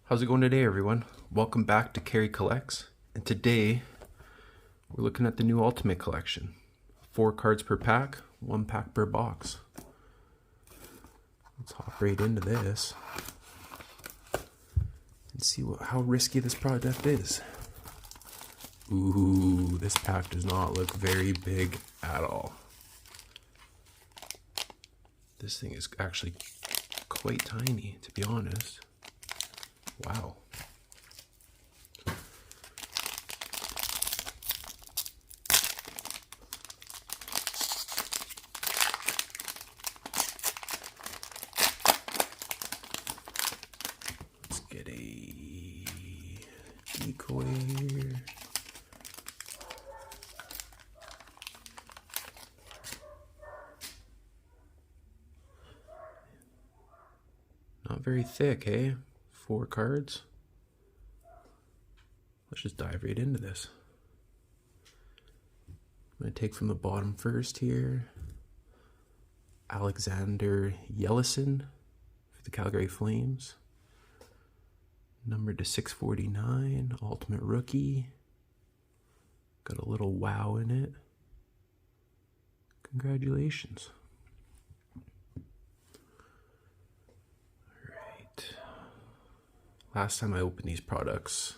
How's it going today, everyone? Welcome back to Carey Collects, and today we're looking at the new Ultimate Collection. 4 cards per pack, 1 pack per box. Let's hop right into this and see how risky this product is. Ooh, this pack does not look very big at all. This thing is actually quite tiny, to be honest. Wow. Let's get a decoy here. Not very thick, eh? 4 cards. Let's just dive right into this. I'm going to take from the bottom first here. Alexander Yellison for the Calgary Flames. Numbered to 649, Ultimate Rookie. Got a little wow in it. Congratulations. Last time I opened these products,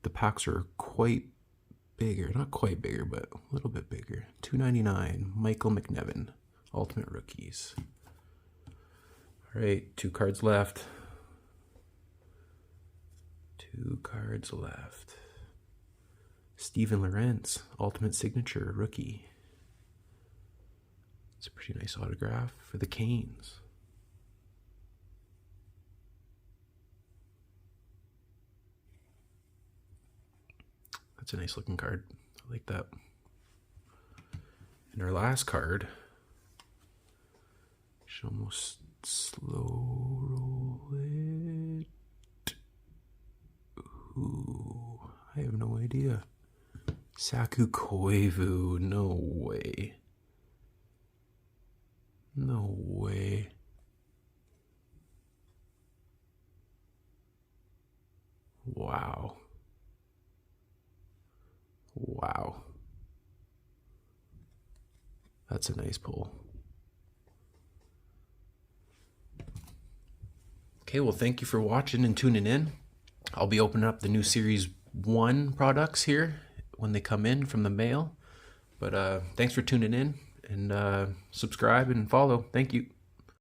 the packs are quite bigger. Not quite bigger, but a little bit bigger. $2.99, Michael McNevin, Ultimate Rookies. All right, 2 cards left. 2 cards left. Steven Lorentz, Ultimate Signature Rookie. It's a pretty nice autograph for the Canes. That's a nice looking card. I like that. And our last card, should almost slow roll it. Ooh, I have no idea. Saku Koivu, no way. No way. Wow. Wow. That's a nice pull. Okay, well, thank you for watching and tuning in. I'll be opening up the new Series 1 products here when they come in from the mail. But thanks for tuning in, and subscribe and follow. Thank you.